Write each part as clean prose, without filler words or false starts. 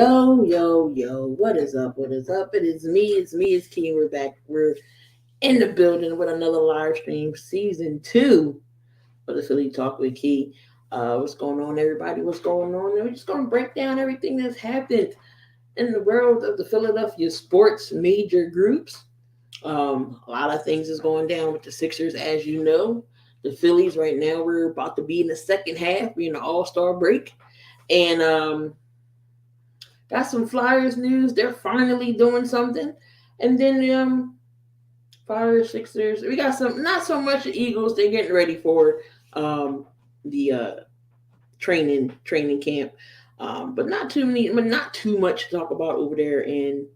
Yo, what is up? What is up? It's Key. We're back. We're in the building with another live stream, season 2 of the Philly Talk with Key. What's going on, everybody? What's going on? And we're just going to break down everything that's happened in the world of the Philadelphia sports major groups. A lot of things is going down with the Sixers, as you know. The Phillies right now, we're about to be in the second half. We're in the All-Star break. And got some Flyers news. They're finally doing something. And then Flyers, Sixers. We got some, not so much the Eagles. They're getting ready for the training camp. But not too much to talk about over there in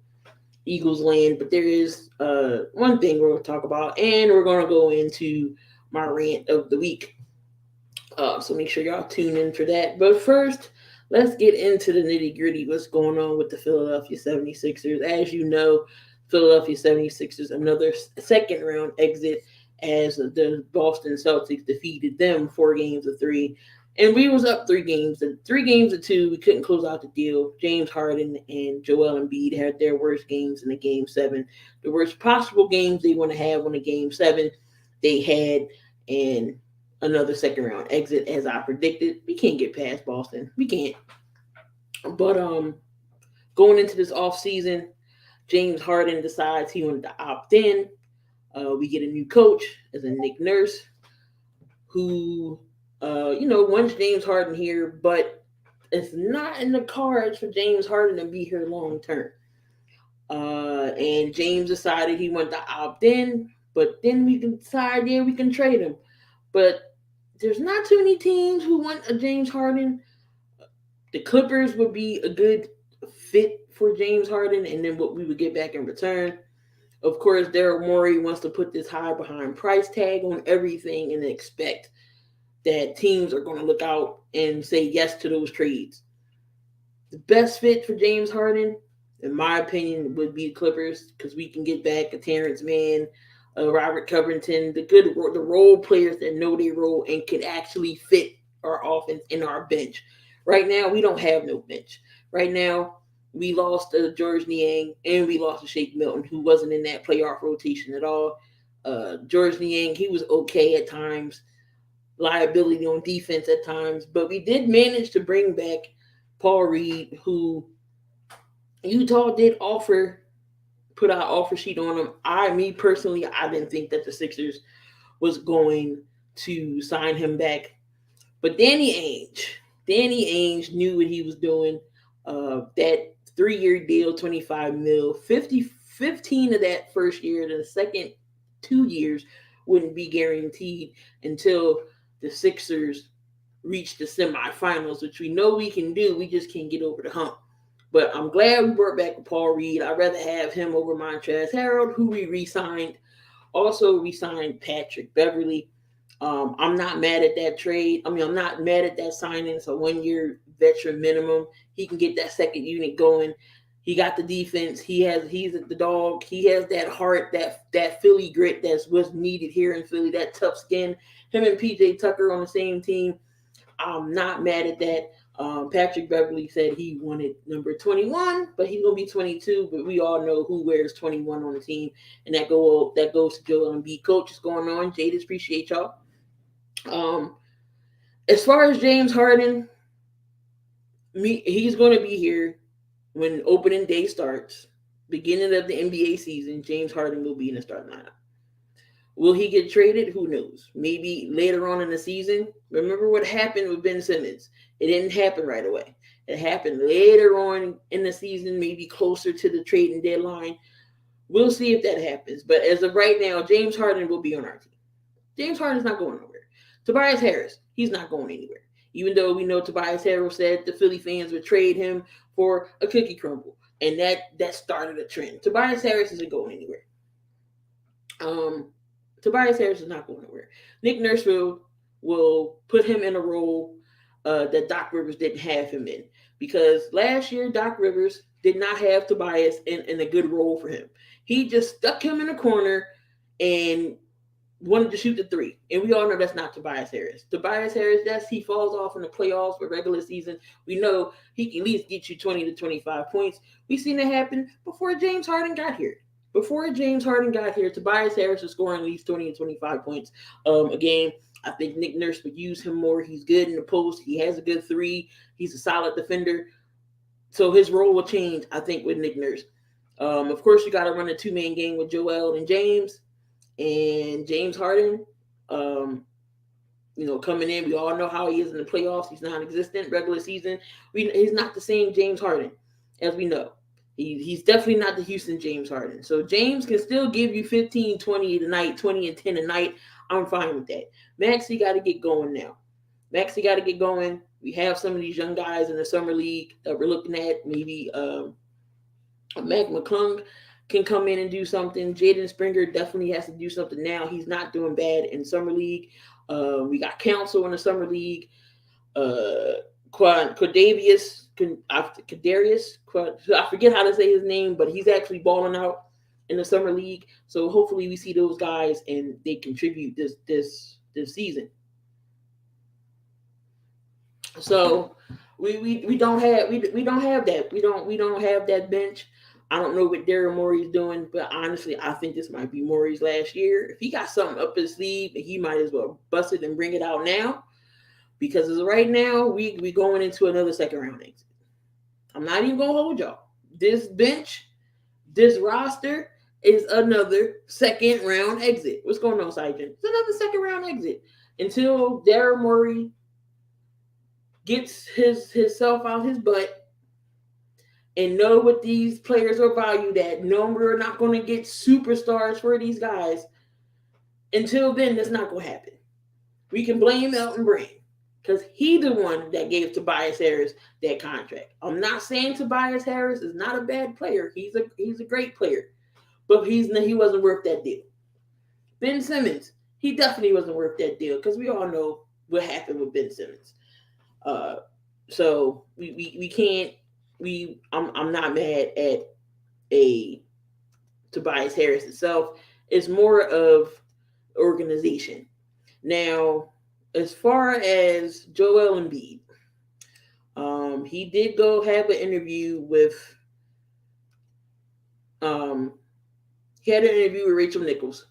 Eagles land. But there is one thing we're going to talk about, and we're going to go into my rant of the week. So make sure y'all tune in for that. But first, let's get into the nitty gritty. What's going on with the Philadelphia 76ers? As you know, Philadelphia 76ers, another second round exit as the Boston Celtics defeated them 4-3. And we was up 3 games. 3-2, we couldn't close out the deal. James Harden and Joel Embiid had their worst games in the game 7. The worst possible games they want to have on a game 7 they had, and another second round exit as I predicted. We can't get past Boston. We can't. But going into this off season, James Harden decides he wanted to opt in. We get a new coach as a Nick Nurse, who wants James Harden here, but it's not in the cards for James Harden to be here long term. And James decided he wanted to opt in, but then we can decide, we can trade him. But there's not too many teams who want a James Harden. The Clippers would be a good fit for James Harden, and then what we would get back in return. Of course, Daryl Morey wants to put this high behind price tag on everything and expect that teams are going to look out and say yes to those trades. The best fit for James Harden, in my opinion, would be the Clippers, because we can get back a Terrence Mann, Robert Covington, the role players that know their role and can actually fit our offense in our bench. Right now, we don't have no bench. Right now, we lost to George Niang and we lost to Shake Milton, who wasn't in that playoff rotation at all. George Niang, he was okay at times, liability on defense at times, but we did manage to bring back Paul Reed, who Utah did put our offer sheet on him. Me personally, I didn't think that the Sixers was going to sign him back. But Danny Ainge knew what he was doing. That 3-year deal, $25 million, 15 of that first year, the second 2 years wouldn't be guaranteed until the Sixers reach the semifinals, which we know we can do. We just can't get over the hump. But I'm glad we brought back Paul Reed. I'd rather have him over Montrezl Harrell, who we re-signed. Also, we signed Patrick Beverley. I'm not mad at that trade. I'm not mad at that signing. It's a 1-year veteran minimum. He can get that second unit going. He got the defense. He's the dog. He has that heart, that Philly grit that's what's needed here in Philly, that tough skin. Him and PJ Tucker on the same team. I'm not mad at that. Patrick Beverley said he wanted number 21, but he's gonna be 22. But we all know who wears 21 on the team, and that goes to Joel Embiid. Coach is going on. Jadis, appreciate y'all. As far as James Harden, he's going to be here when opening day starts, beginning of the NBA season. James Harden will be in the starting lineup. Will he get traded? Who knows? Maybe later on in the season. Remember what happened with Ben Simmons. It didn't happen right away. It happened later on in the season, maybe closer to the trading deadline. We'll see if that happens. But as of right now, James Harden will be on our team. James Harden's not going nowhere. Tobias Harris, he's not going anywhere. Even though we know Tobias Harris said the Philly fans would trade him for a cookie crumble. And that started a trend. Tobias Harris isn't going anywhere. Tobias Harris is not going nowhere. Nick Nurse will put him in a role that Doc Rivers didn't have him in. Because last year, Doc Rivers did not have Tobias in a good role for him. He just stuck him in a corner and wanted to shoot the three. And we all know that's not Tobias Harris. Tobias Harris, yes, he falls off in the playoffs for regular season. We know he can at least get you 20 to 25 points. We've seen it happen before James Harden got here. Before James Harden got here, Tobias Harris was scoring at least 20 to 25 points a game. I think Nick Nurse would use him more. He's good in the post. He has a good three. He's a solid defender. So his role will change, I think, with Nick Nurse. Of course, you got to run a two-man game with Joel and James. And James Harden, coming in, we all know how he is in the playoffs. He's non-existent. Regular season, he's not the same James Harden as we know. He's definitely not the Houston James Harden. So James can still give you 15, 20 tonight, 20 and 10 a night. I'm fine with that. Maxey got to get going now. Maxey got to get going. We have some of these young guys in the summer league that we're looking at. Maybe Mac McClung can come in and do something. Jaden Springer definitely has to do something now. He's not doing bad in summer league. We got Council in the summer league. Kadarius, I forget how to say his name, but he's actually balling out in the summer league. So hopefully we see those guys and they contribute this season. So we don't have that. We don't have that bench. I don't know what Daryl Morey's doing, but honestly, I think this might be Morey's last year. If he got something up his sleeve, he might as well bust it and bring it out now. Because as of right now, we going into another second round exit. I'm not even gonna hold y'all. This bench, this roster is another second round exit. What's going on, Sergeant? It's another second round exit until Daryl Morey gets himself out his butt and know what these players are valued at. No, we're not going to get superstars for these guys. Until then, that's not going to happen. We can blame Elton Brand because he's the one that gave Tobias Harris that contract. I'm not saying Tobias Harris is not a bad player. He's a great player, but he wasn't worth that deal. Ben Simmons, he definitely wasn't worth that deal because we all know what happened with Ben Simmons. So we can't. I'm not mad at a Tobias Harris itself. It's more of organization. Now, as far as Joel Embiid, he did go have an interview with. He had an interview with Rachel Nichols,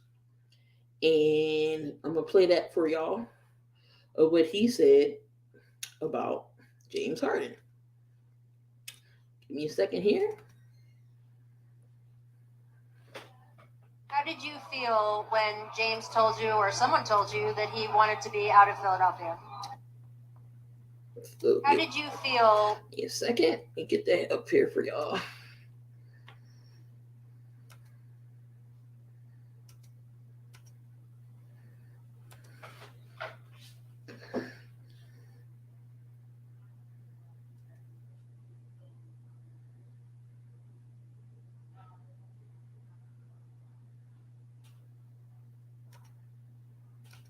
and I'm gonna play that for y'all of what he said about James Harden. Give me a second here. How did you feel when James told you or someone told you that he wanted to be out of Philadelphia? How did you feel? Give me a second. Let me get that up here for y'all.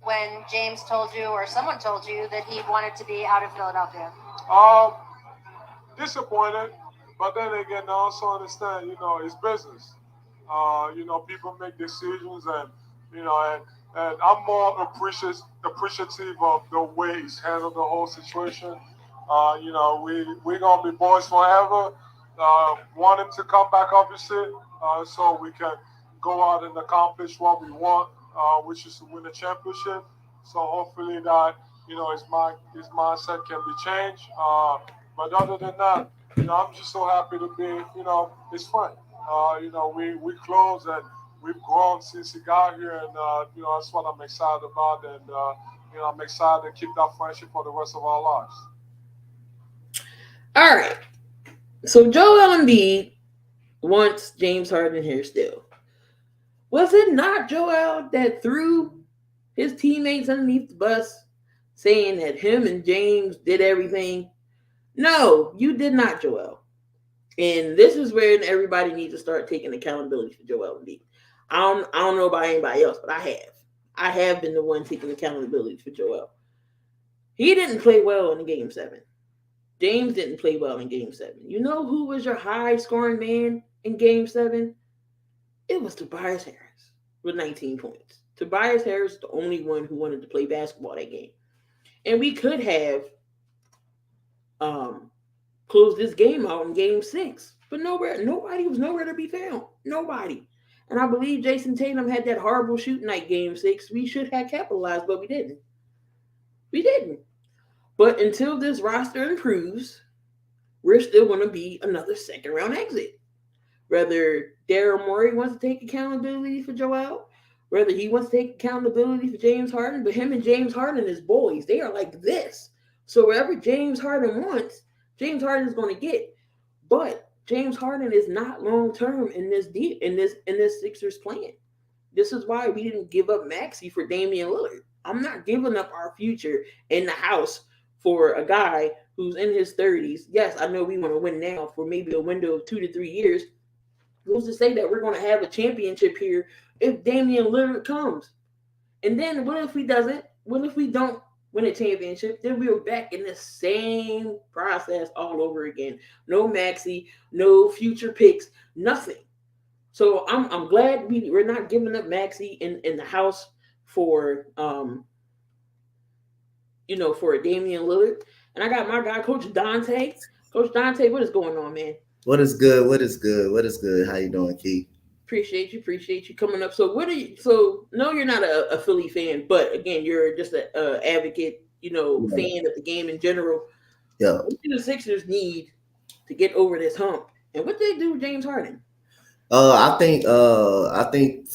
When James told you or someone told you that he wanted to be out of Philadelphia? Disappointed, but then again, I also understand, it's business. People make decisions, and and I'm more appreciative of the way he's handled the whole situation. We're gonna be boys forever. Want him to come back, obviously, so we can go out and accomplish what we want, which is to win a championship. So hopefully that his mindset can be changed. But other than that, I'm just so happy to be. It's fun. We close and we've grown since he got here, and that's what I'm excited about, and I'm excited to keep that friendship for the rest of our lives. All right. So Joel Embiid wants James Harden here still. Was it not Joel that threw his teammates underneath the bus, saying that him and James did everything? No, you did not, Joel. And this is where everybody needs to start taking accountability for Joel Embiid. I don't know about anybody else, but I have. I have been the one taking accountability for Joel. He didn't play well in Game 7. James didn't play well in Game 7. You know who was your high-scoring man in Game 7? It was Tobias Harris with 19 points. Tobias Harris is the only one who wanted to play basketball that game. And we could have um, closed this game out in game 6. But nobody was nowhere to be found. Nobody. And I believe Jason Tatum had that horrible shooting night game 6. We should have capitalized, but we didn't. We didn't. But until this roster improves, we're still going to be another second round exit. Whether Daryl Morey wants to take accountability for Joel, whether he wants to take accountability for James Harden, but him and James Harden is boys. They are like this. So wherever James Harden wants, James Harden is going to get. But James Harden is not long term in this Sixers plan. This is why we didn't give up Maxey for Damian Lillard. I'm not giving up our future in the house for a guy who's in his 30s. Yes, I know we want to win now for maybe a window of 2 to 3 years. Who's to say that we're going to have a championship here if Damian Lillard comes? And then what if he doesn't? What if we don't win a championship? Then we're back in the same process all over again. No Maxey, no future picks, nothing. So I'm glad we're not giving up Maxey in the house for for Damian Lillard. And I got my guy, Coach Dante. Coach Dante, what is going on, man? What is good? What is good? What is good? How you doing, Keith? Appreciate you coming up. So no, you're not a Philly fan, but again, you're just an advocate, fan of the game in general. Yeah. What do the Sixers need to get over this hump? And what they do with James Harden? I think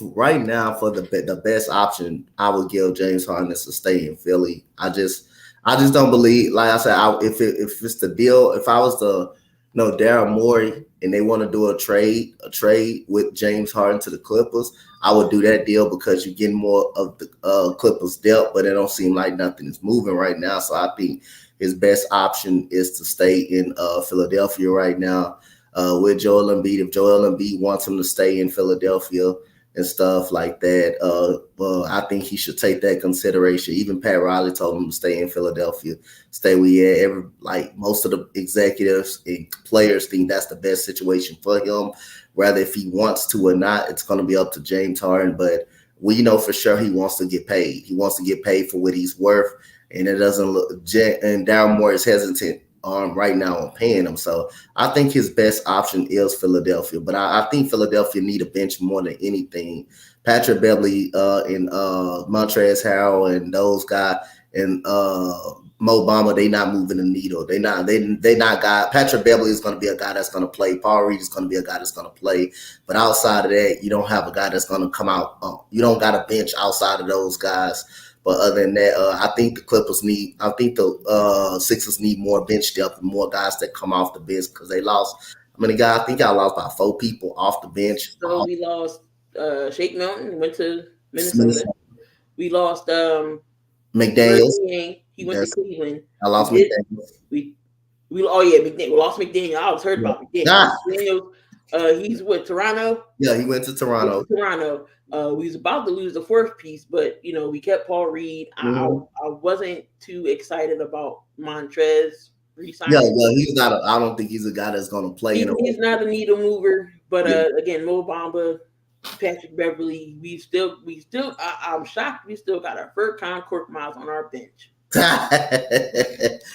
right now for the best option, I would give James Harden is to stay in Philly. I just don't believe. Like I said, if it's the deal, if I was the Daryl Morey and they want to do a trade with James Harden to the Clippers, I would do that deal because you're getting more of the Clippers depth, but it don't seem like nothing is moving right now. So I think his best option is to stay in Philadelphia right now. With Joel Embiid, if Joel Embiid wants him to stay in Philadelphia and stuff like that, I think he should take that consideration. Even Pat Riley told him to stay in Philadelphia, stay where he at. Most of the executives and players think that's the best situation for him. Whether if he wants to or not, it's going to be up to James Harden. But we know for sure he wants to get paid. He wants to get paid for what he's worth, and it doesn't look. And Daryl Morey is hesitant right now on paying him. So I think his best option is Philadelphia. But I think Philadelphia need a bench more than anything. Patrick Beverly and Montrezl Harrell and those guys and Mo Bamba, they not moving the needle. They not guy. Patrick Beverly is going to be a guy that's going to play. Paul Reed is going to be a guy that's going to play. But outside of that, you don't have a guy that's going to come out. You don't got a bench outside of those guys. But other than that, I think the Sixers need more bench depth and more guys that come off the bench because they lost. I think I lost about 4 people off the bench. So we lost Shake Milton, went to Minnesota. We lost McDaniels. He went to Cleveland. I lost McDaniels. We McDaniels. We lost McDaniels. I was heard about McDaniels. McDaniels. He's with Toronto. Yeah, he went to Toronto. We was about to lose the 4th piece, but we kept Paul Reed. I wasn't too excited about Montrez resigning. Yeah, well, he's not. I don't think he's a guy that's going to play. He's not a needle mover, but again, Mo Bamba, Patrick Beverly. I'm shocked we still got our Furkan Korkmaz on our bench.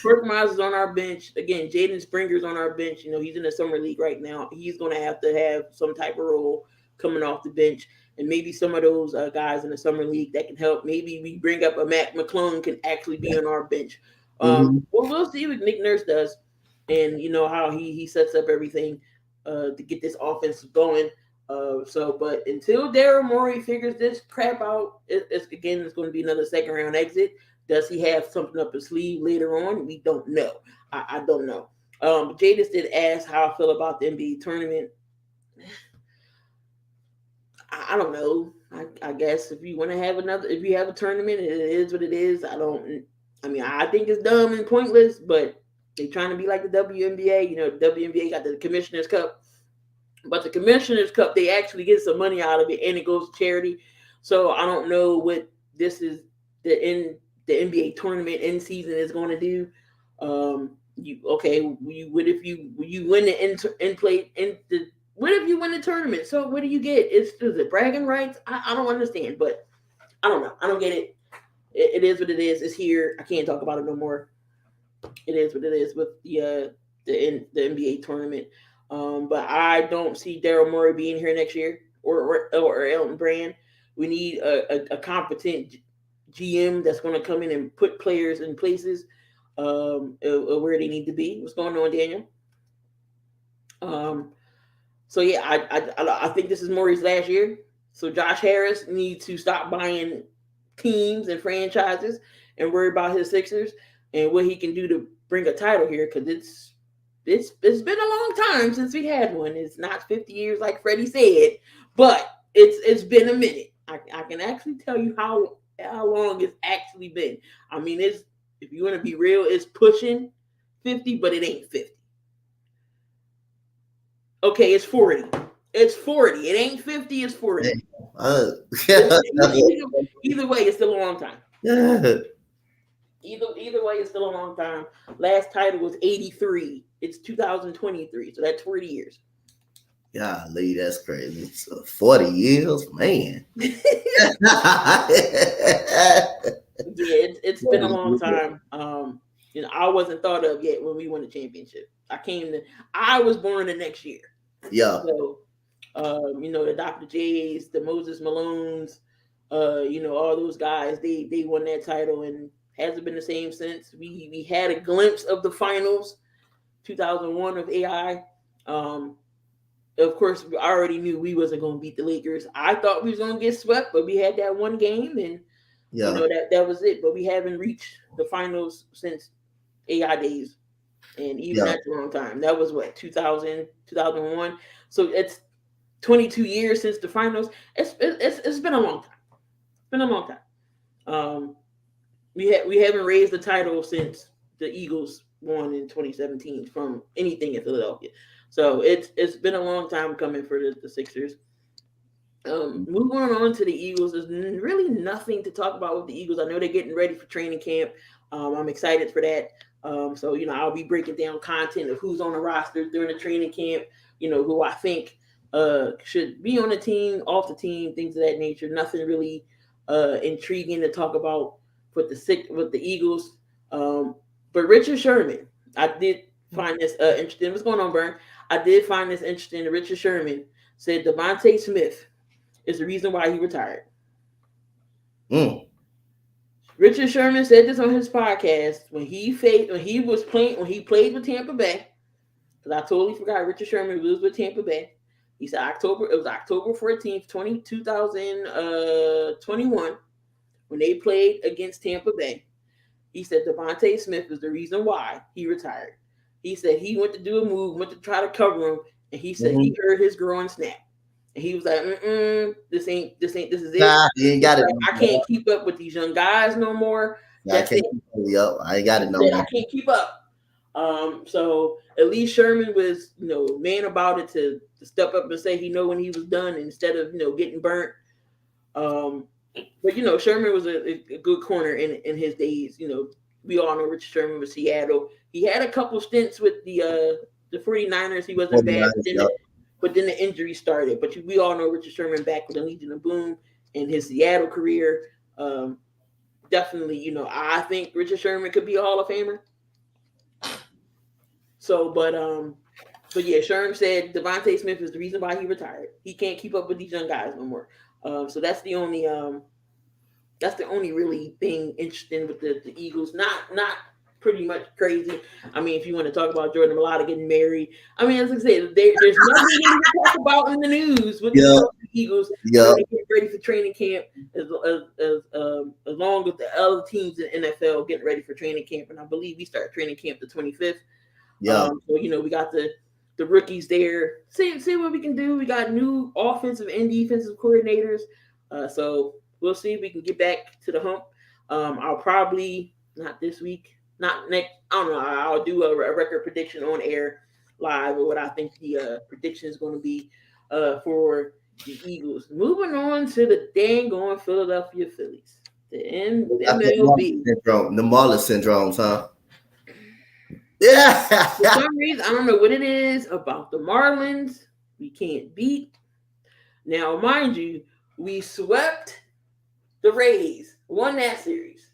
Korkmaz is on our bench again. Jaden Springer's on our bench. He's in the summer league right now. He's going to have some type of role coming off the bench. And maybe some of those guys in the summer league that can help. Maybe we bring up a Matt McClung can actually be on our bench. Well, we'll see what Nick Nurse does, and how he sets up everything to get this offense going. But until Daryl Morey figures this crap out, it's going to be another second round exit. Does he have something up his sleeve later on? We don't know. I don't know. Jadis did ask how I feel about the NBA tournament. I don't know. I guess if you want to have if you have a tournament, it is what it is. I think it's dumb and pointless, but they're trying to be like the WNBA. The WNBA got the Commissioner's Cup, but the Commissioner's Cup, they actually get some money out of it, and it goes to charity. So I don't know what this is the NBA tournament in season is going to do. What if you win the what if you win the tournament? So what do you get? Is it bragging rights? I don't understand, but I don't know. I don't get it. It is what it is. It's here. I can't talk about it no more. It is what it is with the NBA tournament. But I don't see Daryl Morey being here next year or Elton Brand. We need a competent GM that's going to come in and put players in places where they need to be. What's going on, Daniel? So yeah, I think this is Morey's last year. So Josh Harris needs to stop buying teams and franchises and worry about his Sixers and what he can do to bring a title here, because it's been a long time since we had one. It's not 50 years like Freddie said, but it's been a minute. I can actually tell you how long it's actually been. I mean, it's, if you want to be real, it's pushing 50, but it ain't 50. Okay, it's 40. It's 40. It ain't 50, it's 40. Either way, it's still a long time. Either way, it's still a long time. Last title was 83. It's 2023, so that's 40 years. Golly, that's crazy. So 40 years, man. Yeah, it's been a long time. I wasn't thought of yet when we won the championship. I was born the next year. Yeah. So, the Dr. J's, the Moses Malones, all those guys, they won that title and hasn't been the same since. We had a glimpse of the finals, 2001 of AI. Of course, we already knew we wasn't going to beat the Lakers. I thought we was going to get swept, but we had that one game, and that was it. But we haven't reached the finals since AI days, and even that's a long time. That was what, 2000, 2001. So it's 22 years since the finals. It's been a long time. It's been a long time. We haven't raised the title since the Eagles won in 2017 from anything in Philadelphia. So it's been a long time coming for the Sixers. Moving on to the Eagles, there's really nothing to talk about with the Eagles. I know they're getting ready for training camp. I'm excited for that. So I'll be breaking down content of who's on the roster during the training camp. Who I think should be on the team, off the team, things of that nature. Nothing really intriguing to talk about with the Eagles. But Richard Sherman, I did find this interesting. What's going on, Bern? I did find this interesting. Richard Sherman said Devontae Smith is the reason why he retired. Richard Sherman said this on his podcast when he played with Tampa Bay. Because I totally forgot Richard Sherman was with Tampa Bay. He said it was October 14th, 2021, when they played against Tampa Bay. He said Devontae Smith is the reason why he retired. He said he went to do a move, went to try to cover him, and he said he heard his groin snap. And he was like, this is it. Nah, you ain't got it. I can't keep up with these young guys no more. I ain't got it no more. I can't keep up. So at least Sherman was, man about it to step up and say he know when he was done instead of, getting burnt. But Sherman was a good corner in his days. We all know Richard Sherman with Seattle. He had a couple stints with the 49ers. He wasn't bad, but then the injury started. But we all know Richard Sherman back with the Legion of Boom in his Seattle career. Definitely, I think Richard Sherman could be a Hall of Famer. So, but yeah, Sherman said Devontae Smith is the reason why he retired. He can't keep up with these young guys no more. So that's the only really thing interesting with the Eagles. Not pretty much crazy. I mean, if you want to talk about Jordan Mailata getting married, I mean, as I said, there's nothing to talk about in the news with the Eagles. They get ready for training camp along with the other teams in the NFL getting ready for training camp, and I believe we start training camp the 25th. So we got the rookies there. See what we can do. We got new offensive and defensive coordinators. So we'll see if we can get back to the hump. I'll probably not this week, not next. I don't know. I'll do a record prediction on air live or what I think the prediction is going to be for the Eagles. Moving on to the dang on Philadelphia Phillies, the MLB. The Marlins syndromes, huh? Yeah. For some reason, I don't know what it is about the Marlins. We can't beat. Now, mind you, we swept The Rays won that series.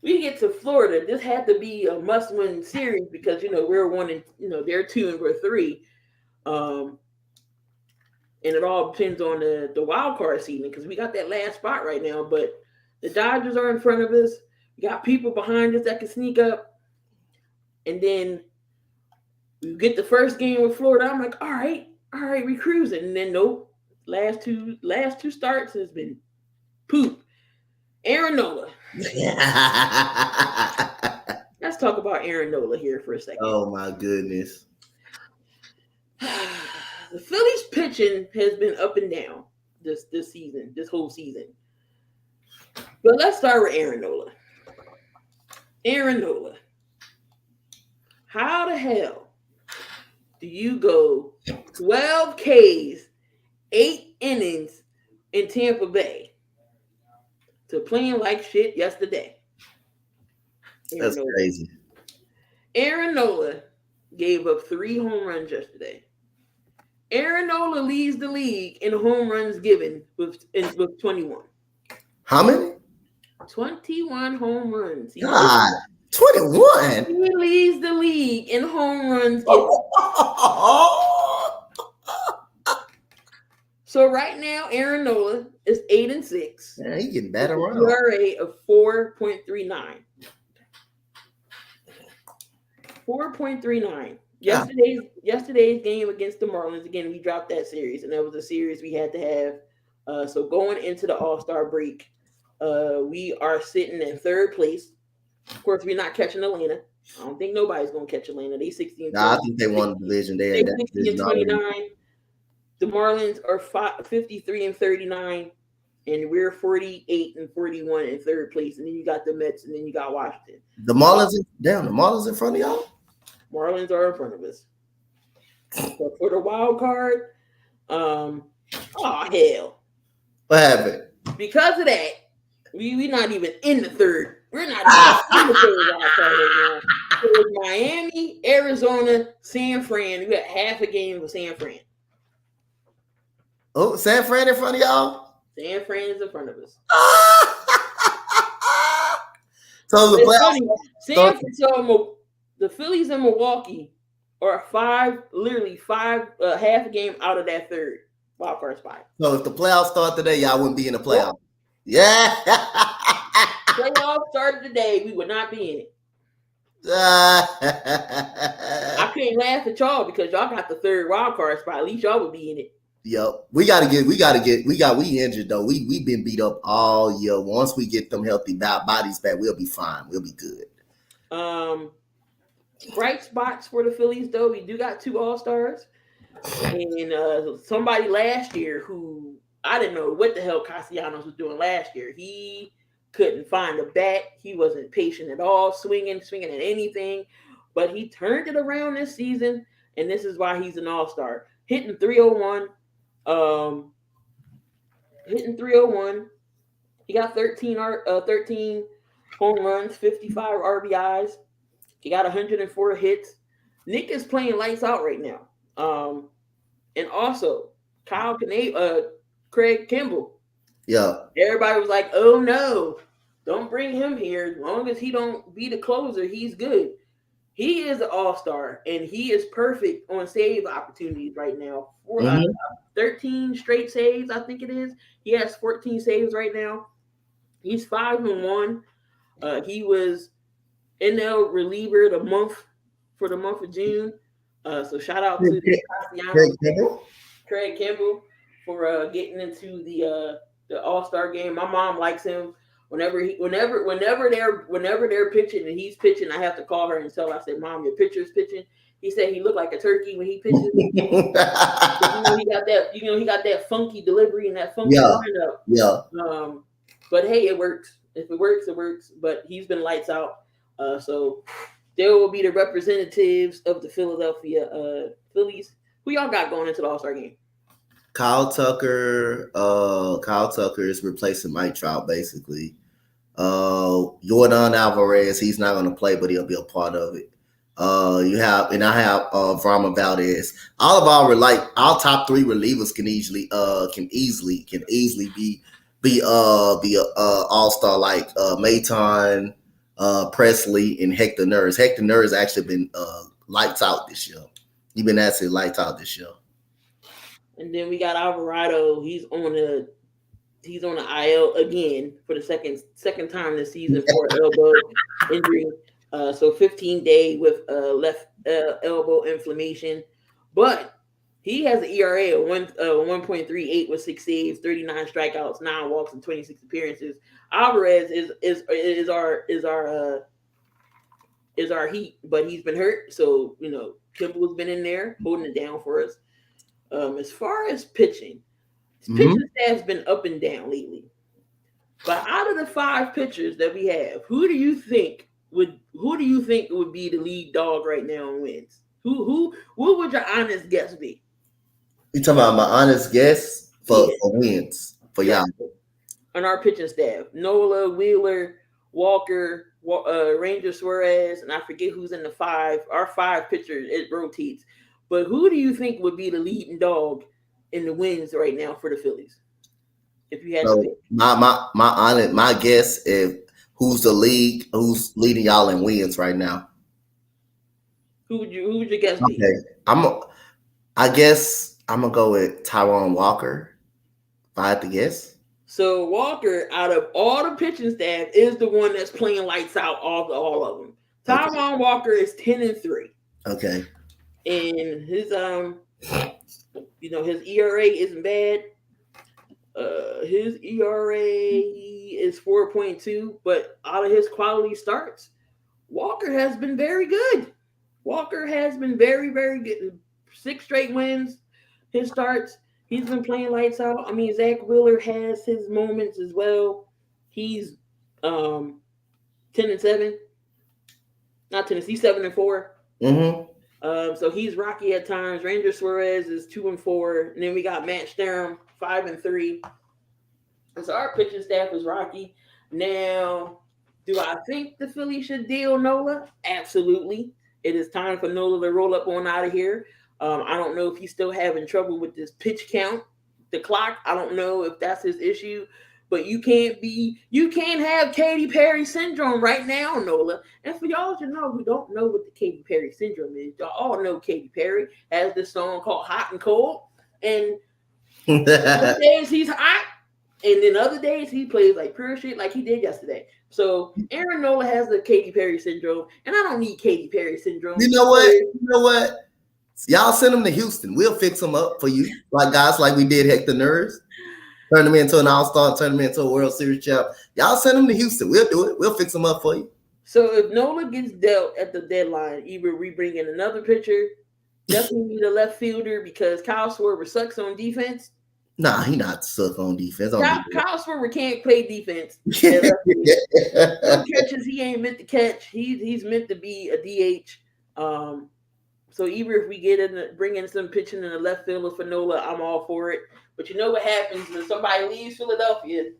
We get to Florida. This had to be a must-win series because we're 1 and they're 2 and we're 3. And it all depends on the wild card season because we got that last spot right now. But the Dodgers are in front of us. We got people behind us that can sneak up. And then we get the first game with Florida. I'm like, all right, we cruising. And then nope, last two starts has been poop. Aaron Nola. Let's talk about Aaron Nola here for a second. Oh my goodness. The Phillies pitching has been up and down this season, this whole season. But let's start with Aaron Nola. Aaron Nola. How the hell do you go 12 Ks, 8 innings in Tampa Bay to playing like shit yesterday? That's crazy. Aaron Nola gave up 3 home runs yesterday. Aaron Nola leads the league in home runs given with 21. How many? 21 home runs. God, 21. He leads the league in home runs given. So right now, Aaron Nola is 8-6. Yeah, he getting better around. ERA of 4.39. 4.39. Yesterday's game against the Marlins, again, we dropped that series, and that was a series we had to have. So going into the All-Star break, we are sitting in 3rd place. Of course, we're not catching Atlanta. I don't think nobody's going to catch Atlanta. They 60 and 20. I think they won the division. They 60 and 29. The Marlins are 53 and 39, and we're 48 and 41 in 3rd place. And then you got the Mets, and then you got Washington. The Marlins in front of y'all? Marlins are in front of us. So for the wild card, hell. What happened? Because of that, we not even in the third. We're not even in the third wild card right now. So it's Miami, Arizona, San Fran. We got half a game with San Fran. Oh, San Fran in front of y'all? San Fran is in front of us. So the playoffs. The Phillies and Milwaukee are literally five, half a game out of that third wild card spot. So if the playoffs start today, y'all wouldn't be in the playoffs. Yeah. Playoffs started today, we would not be in it. I couldn't laugh at y'all because y'all got the third wild card spot. At least y'all would be in it. Yep. We injured though. We been beat up all year. Once we get them healthy bodies back, we'll be fine. We'll be good. Bright spots for the Phillies though. We do got 2 All-Stars. And somebody last year who I didn't know what the hell Castellanos was doing last year. He couldn't find a bat. He wasn't patient at all, swinging at anything. But he turned it around this season, and this is why he's an All-Star. Hitting 301. He got 13 home runs, 55 RBIs. He got 104 hits. Nick is playing lights out right now. And also Craig Kimball. Yeah. Everybody was like, "Oh no, don't bring him here. As long as he don't be the closer, he's good." He is an all-star, and he is perfect on save opportunities right now. 13 straight saves, I think it is. He has 14 saves right now. He's 5-1. He was NL reliever for the month of June. So shout out to Craig Kimball for getting into the All-Star game. My mom likes him. Whenever they're pitching and he's pitching, I have to call her and tell her, I said, "Mom, your pitcher's pitching." He said he looked like a turkey when he pitches. He got that funky delivery and that funky lineup. Yeah. But hey, it works. If it works, it works. But he's been lights out. So there will be the representatives of the Philadelphia Phillies. Who y'all got going into the All-Star game? Kyle Tucker is replacing Mike Trout, basically. Yordan Alvarez, he's not going to play, but he'll be a part of it. I have Vrama Valdez. All of our top 3 relievers can easily be be all-star like Mayton, Presley, and Hector Nurse. Hector Nurse actually been lights out this year. He been actually lights out this year. And then we got Alvarado. He's on the IL again for the second time this season for elbow injury. So 15-day with left elbow inflammation, but he has an ERA of 1.38 with 6 saves, 39 strikeouts, 9 walks, and 26 appearances. Alvarez is our heat, but he's been hurt. So Kimball's been in there holding it down for us. As far as pitching. Pitching staff's been up and down lately. But out of the 5 pitchers that we have, who do you think would be the lead dog right now in wins? What would your honest guess be? You talking about my honest guess for wins for y'all? On our pitching staff, Nola, Wheeler, Walker, Ranger Suarez, and I forget who's in the 5. Our 5 pitchers, it rotates. But who do you think would be the leading dog in the wins right now for the Phillies? If you had to pick. My guess is who's leading y'all in wins right now. Who would your guess be? Okay. I guess I'm gonna go with Taijuan Walker, if I had to guess. So Walker, out of all the pitching staff, is the one that's playing lights out all of them. Taijuan Walker is 10-3. Okay. And his his ERA isn't bad. His ERA is 4.2, but out of his quality starts, Walker has been very good. Walker has been very, very good. 6 straight wins. His starts, he's been playing lights out. I mean, Zach Wheeler has his moments as well. He's 10-7. Not 10. He's 7-4. So he's rocky at times. Ranger Suarez is 2-4, and then we got Matt Sturm 5-3. And so our pitching staff is rocky. Now, do I think the Phillies should deal Nola? Absolutely. It is time for Nola to roll up on out of here. I don't know if he's still having trouble with this pitch count, the clock. I don't know if that's his issue. But you can't have Katy Perry syndrome right now, Nola. And for y'all to know who don't know what the Katy Perry syndrome is, y'all all know Katy Perry has this song called Hot and Cold. And some days he's hot, and then other days he plays like pure shit like he did yesterday. So Aaron Nola has the Katy Perry syndrome, and I don't need Katy Perry syndrome. You know what? Y'all send him to Houston. We'll fix him up for you. Like guys like we did Hector Nurse. Turn him into an all-star, turn him into a World Series champ. Y'all send him to Houston. We'll do it. We'll fix him up for you. So if Nola gets dealt at the deadline, either we bring in another pitcher, definitely need a left fielder because Kyle Schwarber sucks on defense. Nah, he not suck on defense. Kyle Schwarber can't play defense. Some catches he ain't meant to catch. He's meant to be a DH. So either if we bring in some pitching in the left fielder for Nola, I'm all for it. But you know what happens when somebody leaves Philadelphia?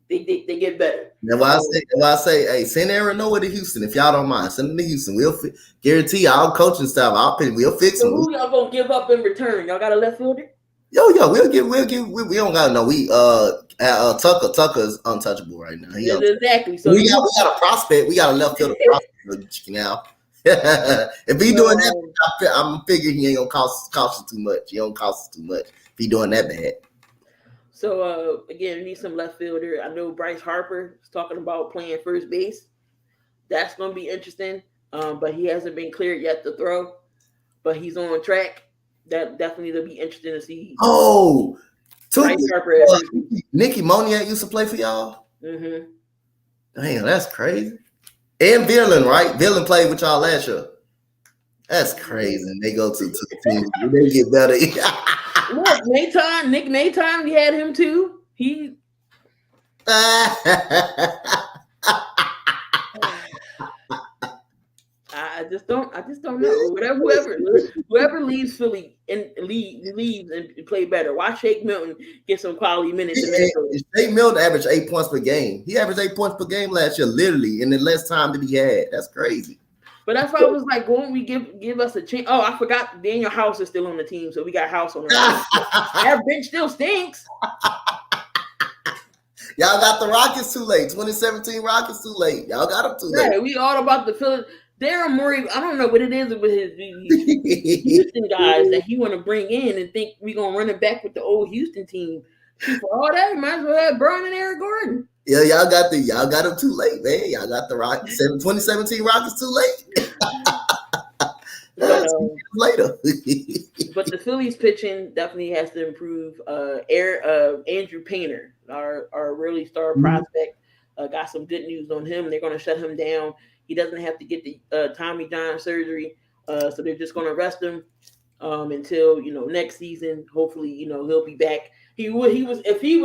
They get better. That's why I say, hey, send Aaron Nola to Houston if y'all don't mind. Send him to Houston. We'll guarantee our coaching staff, we'll fix him. So who y'all gonna give up in return? Y'all got a left fielder? Yo, we'll give. We don't got no. Tucker's untouchable right now. Exactly. So we got a prospect. We got a left fielder prospect now. If he doing that, I'm figuring he ain't gonna cost us too much. He don't cost us too much if he doing that bad. So again, we need some left fielder. I know Bryce Harper is talking about playing first base. That's gonna be interesting. But he hasn't been cleared yet to throw. But he's on track. That definitely will be interesting to see. Oh, Bryce Harper. Nicky Moniak used to play for y'all. Mm-hmm. Damn, that's crazy. And Villain, right? Villain played with y'all last year. That's crazy. And they go to the team. They get better. Look, Nick Mayton, we had him too. He. I just don't know. Whoever leaves Philly and leaves and play better. Watch Shake Milton get some quality minutes. Shake Milton averaged 8 points per game. He averaged 8 points per game last year, literally, in the less time that he had. That's crazy. But that's why I was like, won't we give us a chance? Oh, I forgot Daniel House is still on the team, so we got House on the team. That bench still stinks. Y'all got the Rockets too late. 2017 Rockets too late. Y'all got them too late. Right, we all about the Phillies. Daryl Morey, I don't know what it is with these Houston guys that he want to bring in and think we gonna run it back with the old Houston team. Shoot, for all that, might as well have Braun and Eric Gordon. Yeah, y'all got them too late, man. Y'all got the Rockets 2017 Rockets too late. But, later. But the Phillies pitching definitely has to improve. Andrew Painter, our really star prospect, got some good news on him. They're going to shut him down. He doesn't have to get the Tommy John surgery, so they're just going to rest him until next season. Hopefully, he'll be back. He was if he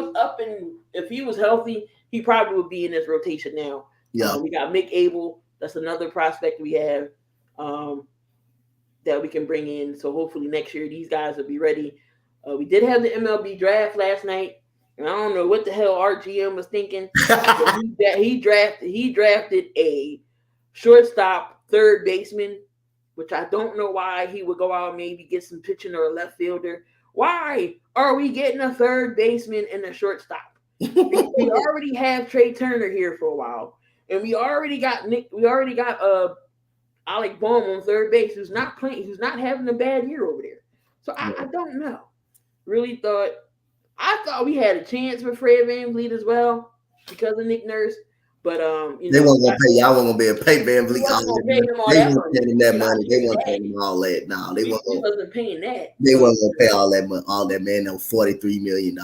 was healthy, he probably would be in this rotation now. Yeah, we got Mick Abel. That's another prospect we have. That we can bring in. So hopefully next year these guys will be ready. We did have the MLB draft last night, and I don't know what the hell our GM was thinking. he drafted a shortstop, third baseman, which I don't know why he would go out and maybe get some pitching or a left fielder. Why are we getting a third baseman and a shortstop? We already have Trey Turner here for a while, and we already got Alec Bohm on third base, who's not playing, who's not having a bad year over there. So I don't know. Really thought we had a chance with Fred VanVleet as well because of Nick Nurse. But they weren't gonna pay. Y'all weren't gonna be able to pay VanVleet They weren't paying that money. They weren't paying him all that. No, they wasn't paying that. They weren't gonna pay all that money. All that, man. That was $43 million.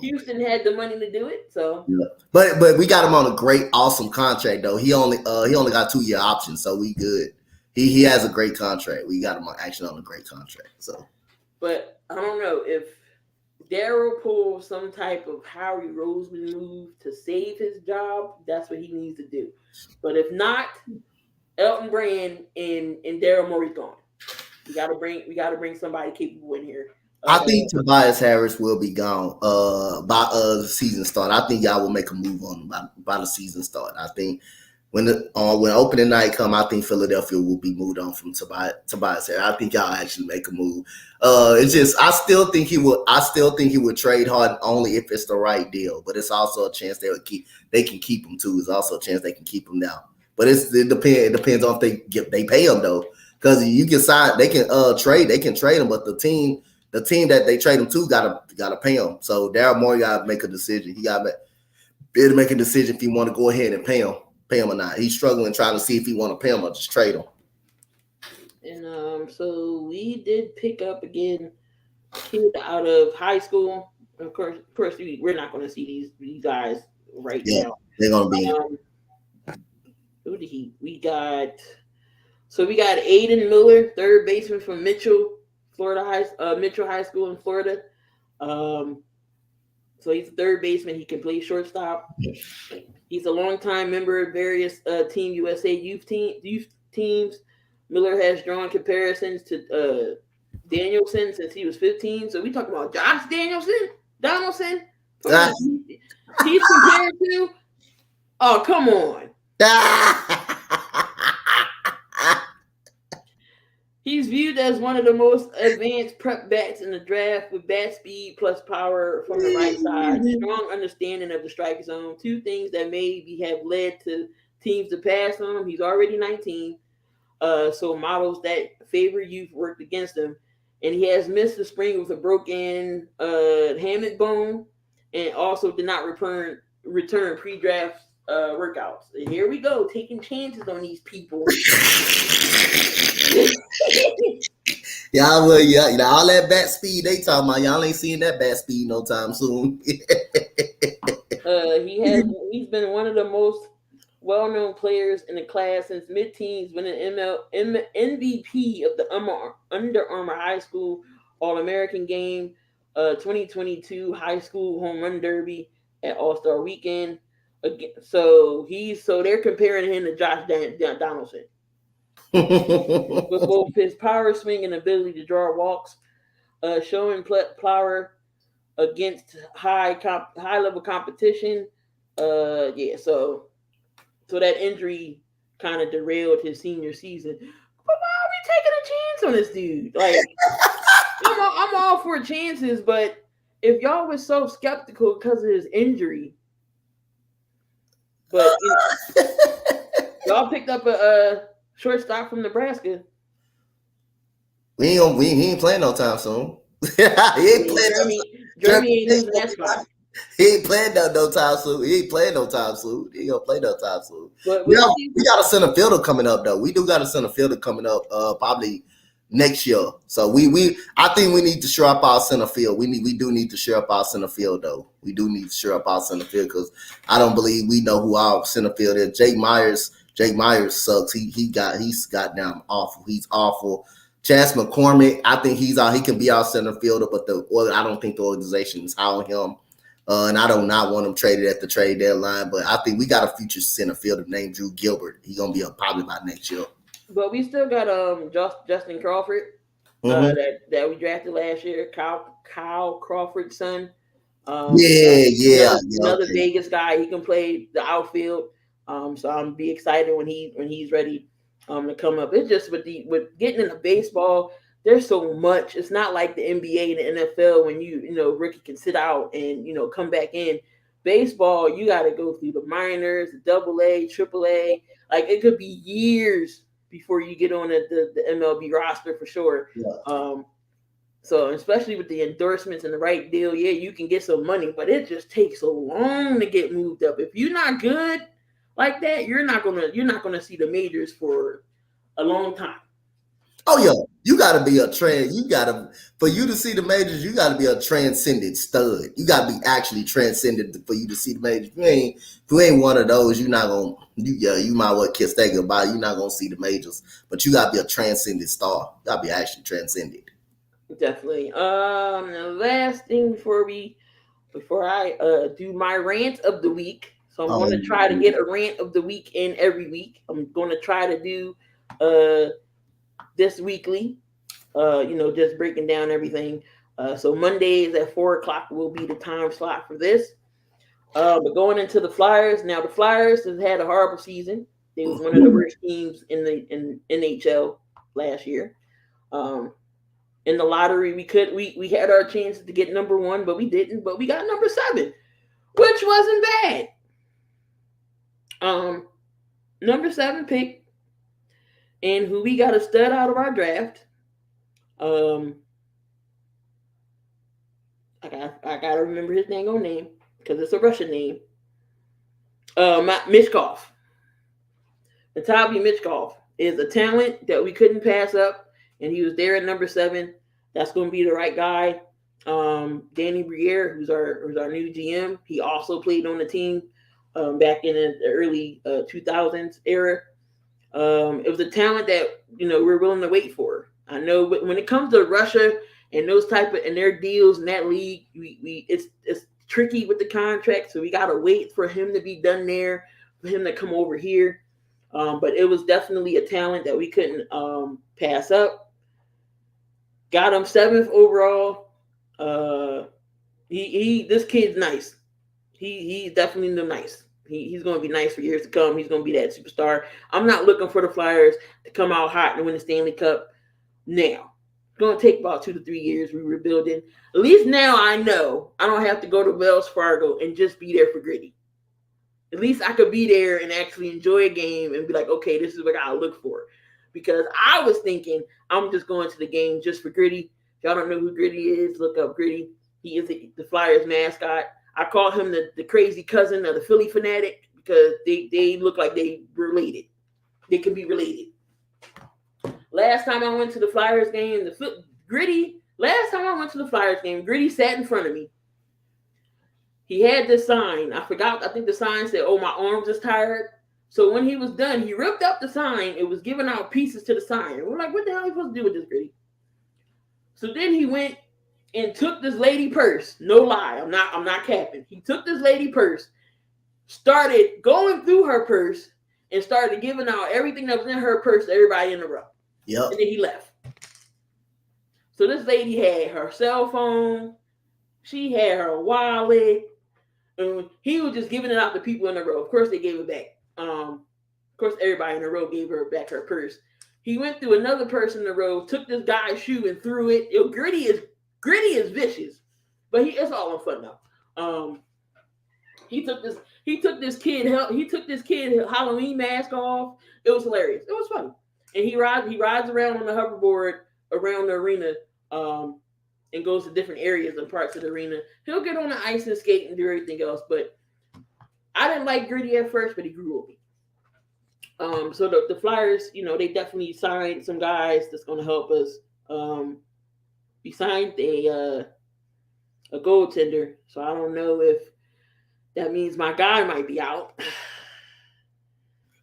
Houston had the money to do it. So yeah. But we got him on a great, awesome contract though. He only got 2-year options, so we good. He has a great contract. We got him actually on a great contract. So, but I don't know if Daryl pulls some type of Howie Roseman move to save his job. That's what he needs to do. But if not, Elton Brand and Daryl Morey gone. We gotta bring somebody capable in here. I think Tobias Harris will be gone by the season start. I think y'all will make a move on him by the season start. I think when opening night come, I think Philadelphia will be moved on from Tobias Harris. I think y'all actually make a move. It's just I still think he would trade Harden only if it's the right deal. But it's also a chance they can keep him too. It's also a chance they can keep him down. But it depends on if they pay him though. Because you can sign, they can trade him, but the team that they trade him to gotta pay him. So Daryl Morey gotta make a decision. He gotta be able to make a decision if he want to go ahead and pay him or not. He's struggling trying to see if he want to pay him or just trade him. And so we did pick up again kid out of high school. Of course, we're not going to see these guys right now. They're going to be. Who did we got? So we got Aiden Miller, third baseman from Mitchell High School in Florida. So he's a third baseman. He can play shortstop. He's a longtime member of various Team USA youth teams. Miller has drawn comparisons to Danielson since he was 15. So we talking about Josh Donaldson. He's compared to. Oh, come on. He's viewed as one of the most advanced prep bats in the draft with bat speed plus power from the right side, strong understanding of the strike zone, two things that maybe have led to teams to pass on him. He's already 19, so models that favor youth worked against him. And he has missed the spring with a broken hamate bone and also did not return pre-draft workouts. And here we go, taking chances on these people. Y'all, all that bat speed they talking about, y'all ain't seeing that bat speed no time soon. He's been one of the most well-known players in the class since mid-teens, winning MVP of the Under Armour High School All-American Game, 2022 High School Home Run Derby at All-Star Weekend. So they're comparing him to Josh Donaldson. With both his power swing and ability to draw walks, showing power against high level competition. So that injury kind of derailed his senior season. But why are we taking a chance on this dude? Like, I'm all for chances, but if y'all was so skeptical because of his injury, But y'all picked up a shortstop from Nebraska. He ain't playing no time soon. He ain't playing no Jeremy ain't losing that spot. He ain't playing no time soon. He ain't playing no time soon. He ain't gonna play no time soon. But we got a center fielder coming up though. We do got a center fielder coming up probably next year. So I think we need to shore up our center field. We do need to shore up our center field though. We do need to shore up our center field because I don't believe we know who our center field is. Jake Myers sucks. He's goddamn awful. He's awful. Chas McCormick, I think he can be our center fielder, but I don't think the organization is high on him. And I do not want him traded at the trade deadline, but I think we got a future center fielder named Drew Gilbert. He's gonna be probably by next year. But we still got Justin Crawford that we drafted last year. Kyle Crawford's son. Another Vegas guy. He can play the outfield. So I'm be excited when he's ready to come up. It's just with getting into baseball, there's so much. It's not like the NBA and the NFL when you rookie can sit out and come back in. Baseball, you got to go through the minors, the AA, AAA. Like it could be years before you get on the MLB roster for sure. Yeah. So especially with the endorsements and the right deal, yeah, you can get some money, but it just takes so long to get moved up. If you're not good like that, you're not gonna see the majors for a long time. Oh yeah, you gotta be for you to see the majors, you gotta be a transcendent stud. You gotta be actually transcendent for you to see the majors. If you ain't one of those, you're not gonna you might well kiss that goodbye. You're not gonna see the majors. But you gotta be a transcendent star. You gotta be actually transcendent. Definitely. The last thing before I do my rant of the week. So I'm going to try to get a rant of the week in every week. I'm going to try to do this weekly, just breaking down everything. So Mondays at 4:00 will be the time slot for this. But going into the Flyers, now the Flyers have had a horrible season. They was one of the worst teams in NHL last year. In the lottery, we had our chance to get number 1, but we didn't. But we got number 7, which wasn't bad. Number 7 pick, and who we got a stud out of our draft. I gotta remember his name because it's a Russian name. Michkov. Vitaly Michkov is a talent that we couldn't pass up, and he was there at number 7. That's going to be the right guy. Danny Briere, who's our new GM, he also played on the team back in the early 2000s era. It was a talent that we're willing to wait for. I know when it comes to Russia and those and their deals in that league, it's tricky with the contract, so we got to wait for him to be done there, for him to come over here. But it was definitely a talent that we couldn't pass up. Got him 7th overall. This kid's nice. He's definitely nice. He's going to be nice for years to come. He's going to be that superstar. I'm not looking for the Flyers to come out hot and win the Stanley Cup now. It's going to take about 2 to 3 years. We're rebuilding. At least now I know I don't have to go to Wells Fargo and just be there for Gritty. At least I could be there and actually enjoy a game and be like, okay, this is what I gotta look for. Because I was thinking I'm just going to the game just for Gritty. If y'all don't know who Gritty is, look up Gritty. He is the Flyers mascot. I call him the crazy cousin of the Philly fanatic because they look like they related. They can be related. Last time I went to the Flyers game, Gritty sat in front of me. He had this sign. I think the sign said, "Oh, my arms is tired." So when he was done, he ripped up the sign. It was giving out pieces to the sign. And we're like, what the hell are you supposed to do with this, Gritty? So then he went and took this lady purse. No lie. I'm not capping. He took this lady purse, started going through her purse, and started giving out everything that was in her purse to everybody in the row. Yep. And then he left. So this lady had her cell phone. She had her wallet. And he was just giving it out to people in the row. Of course, they gave it back. Of course, everybody in the row gave her back her purse. He went through another person in the row, took this guy's shoe and threw it. Gritty is vicious, but it's all in fun though. He took this kid Halloween mask off. It was hilarious. It was funny. And he rides around on the hoverboard around the arena, and goes to different areas and parts of the arena. He'll get on the ice and skate and do everything else. But I didn't like Gritty at first, but he grew on me. So the Flyers, they definitely signed some guys that's going to help us. We signed a goaltender, so I don't know if that means my guy might be out.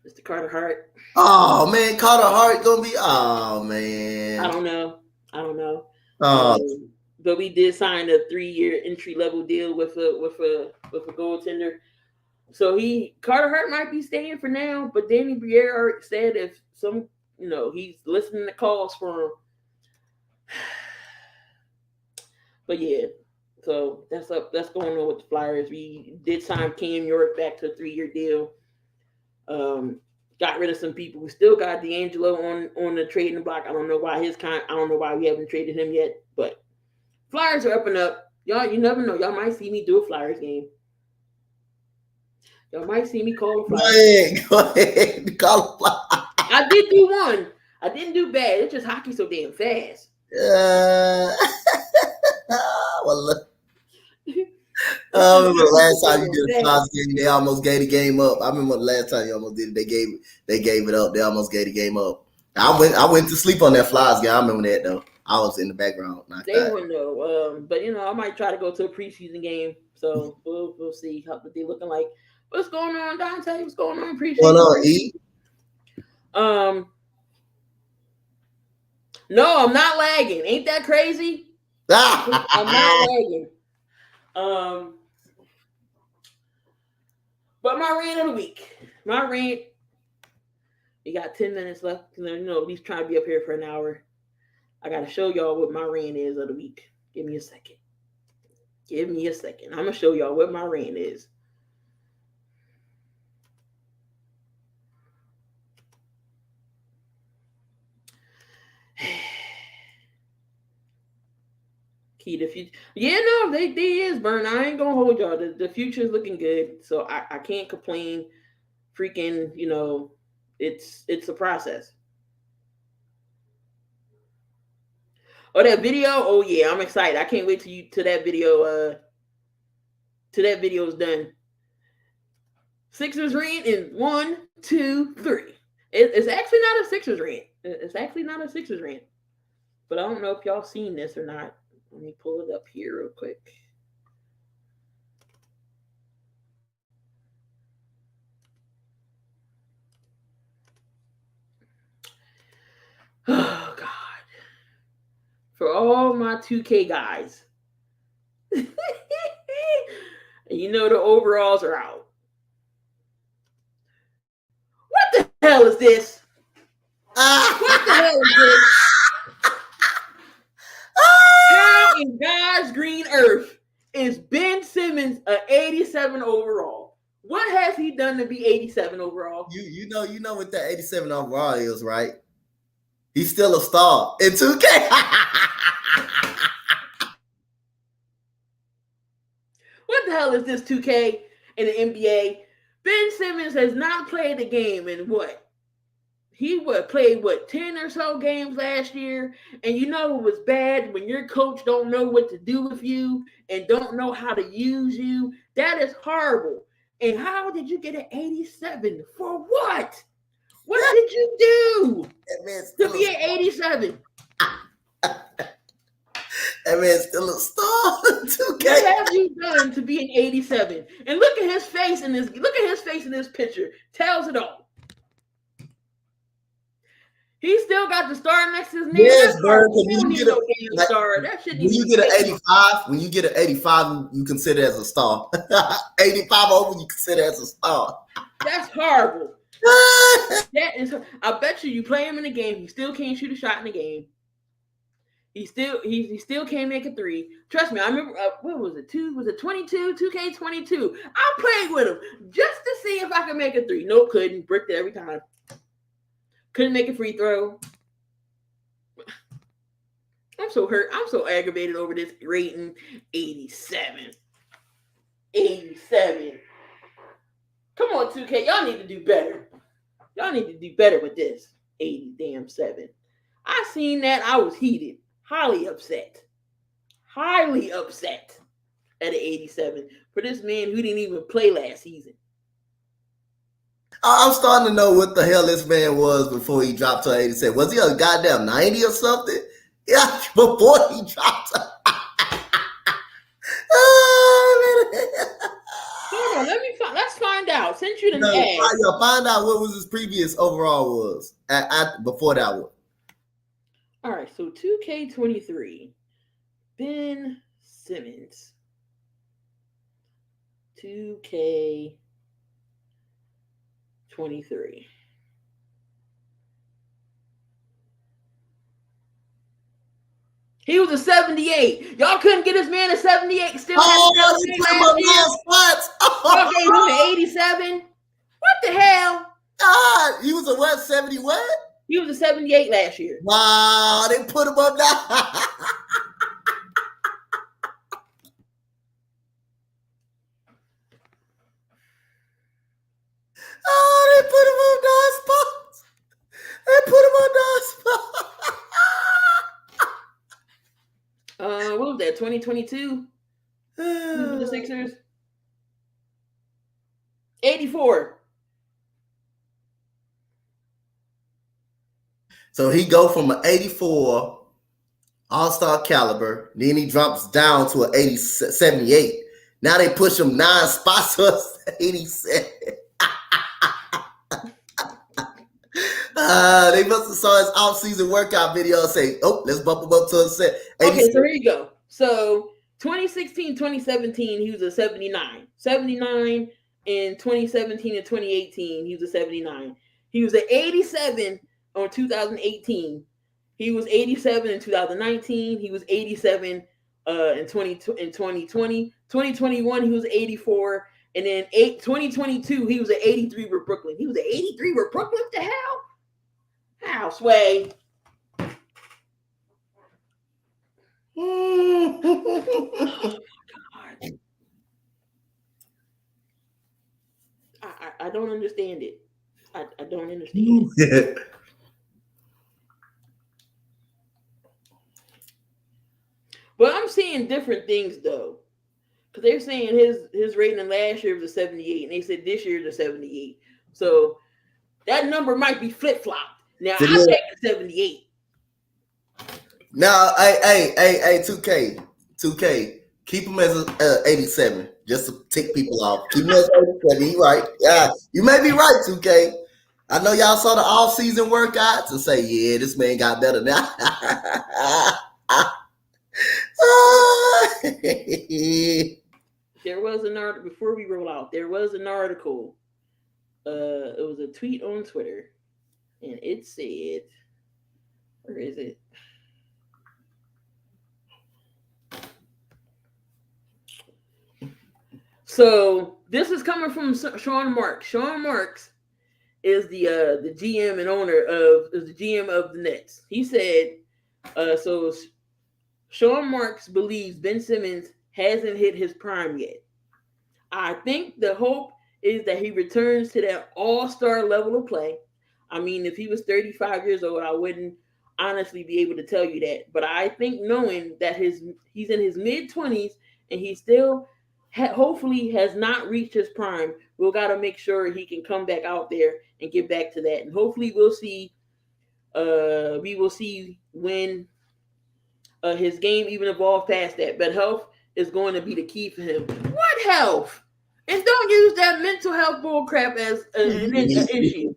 Mr. Carter Hart. Oh man, Carter Hart gonna be. Oh man. I don't know. But we did sign a 3-year entry level deal with a goaltender. So Carter Hart might be staying for now, but Danny Briere said if he's listening to calls for him. But yeah, so that's going on with the Flyers. We did sign Cam York back to a 3-year deal. Got rid of some people. We still got D'Angelo on the trading block. I don't know why we haven't traded him yet, but Flyers are up and up. Y'all, you never know. Y'all might see me do a Flyers game. Y'all might see me call a Flyers. Go ahead. Call a Flyers. I did do one. I didn't do bad. It's just hockey so damn fast. Well, look. I remember the last time you did a Flyers game, they almost gave the game up. I remember the last time you almost did it, they gave it up. They almost gave the game up. I went to sleep on that Flyers game. I remember that though. I was in the background. They wouldn't know. But I might try to go to a preseason game. So we'll see how they're looking like. What's going on, Dante? What's going on preseason? What's going on, E? No, I'm not lagging. Ain't that crazy? I'm not lagging. But my rant of the week. We got 10 minutes left. At least trying to be up here for an hour. I got to show y'all what my rant is of the week. Give me a second. I'm going to show y'all what my rant is. Key the future. Yeah, no, they is burn. I ain't gonna hold y'all. The future is looking good, so I can't complain. Freaking, it's a process. Oh, that video. Oh yeah, I'm excited. I can't wait till that video. Till that video is done. Sixers rant in 1, 2, 3. It's actually not a Sixers rant. But I don't know if y'all seen this or not. Let me pull it up here real quick. Oh, God. For all my 2K guys. And the overalls are out. What the hell is this? What the hell is this? How in God's green earth is Ben Simmons an 87 overall? What has he done to be 87 overall? You know what that 87 overall is, right? He's still a star in 2K. What the hell is this 2K in the NBA? Ben Simmons has not played a game in what? He played 10 or so games last year, and it was bad when your coach don't know what to do with you and don't know how to use you. That is horrible. And how did you get an 87? For what? What did you do to be an 87? That man's still a star. 2K. What have you done to be an 87? And look at his face in this picture. Tells it all. He still got the star next to his name. Yes, bro. When you get when you get an 85, you consider it as a star. 85 over, you consider it as a star. That's horrible. That is. I bet you play him in the game, he still can't shoot a shot in the game. He still can't make a 3. Trust me, I remember. What was it? Was it 22? 2K22. I played with him just to see if I could make a 3. Nope, couldn't. Bricked it every time. Couldn't make a free throw. I'm so hurt. I'm so aggravated over this rating. 87. on, 2K. Y'all need to do better. Y'all need to do better with this. 80-7. I seen that. I was heated. Highly upset at an 87 for this man who didn't even play last season. I'm starting to know what the hell this man was before he dropped to 87. Was he a goddamn 90 or something? Yeah, before he dropped to... Hold on, let's find out. Since you didn't No, ask. find out what was his previous overall was before that one. All right, so 2K23, Ben Simmons. 2K23. He was a 78. Y'all couldn't get this man a 78. Still had he put him up 9 spots. Y'all gave him an 87. What the hell? God, he was a what? 70 what? He was a 78 last year. Wow, they put him up now. Oh, they put him on 9 spots. What was that? 2022? The Sixers? 84. So he go from an 84 all-star caliber, then he drops down to an 78. Now they push him 9 spots to 87. They must have saw his off-season workout video and say, oh, let's bump him up to a set. Okay, so here you go. So 2016, 2017, he was a 79. 79 in 2017 and 2018, he was a 79. He was an 87 on 2018. He was 87 in 2019. He was 87 in 2020. 2021, he was 84. And then 2022, he was an 83 with Brooklyn. He was an 83 with Brooklyn? What the hell? How, Sway? Oh, God. I don't understand it. I don't understand it. But I'm seeing different things though, because they're saying his rating last year was a 78, and they said this year is a 78. So that number might be flip flopped. Now I take a 78. Now, hey, 2K, keep him as a 87, just to tick people off. Keep him as 87. You right? Yeah, you may be right, 2K. I know y'all saw the off-season workouts and say, yeah, this man got better now. There was an article before we roll out. There was an article. It was a tweet on Twitter, and it said, "Where is it?" So this is coming from Sean Marks. Sean Marks is the GM and owner is the GM of the Nets. He said, so Sean Marks believes Ben Simmons hasn't hit his prime yet. I think the hope is that he returns to that all-star level of play. I mean, if he was 35 years old, I wouldn't honestly be able to tell you that. But I think knowing that he's in his mid-20s and he still hopefully has not reached his prime, we've got to make sure he can come back out there and get back to that. And hopefully we will see when his game even evolve past that. But health is going to be the key for him. What health? And don't use that mental health bull crap as an issue.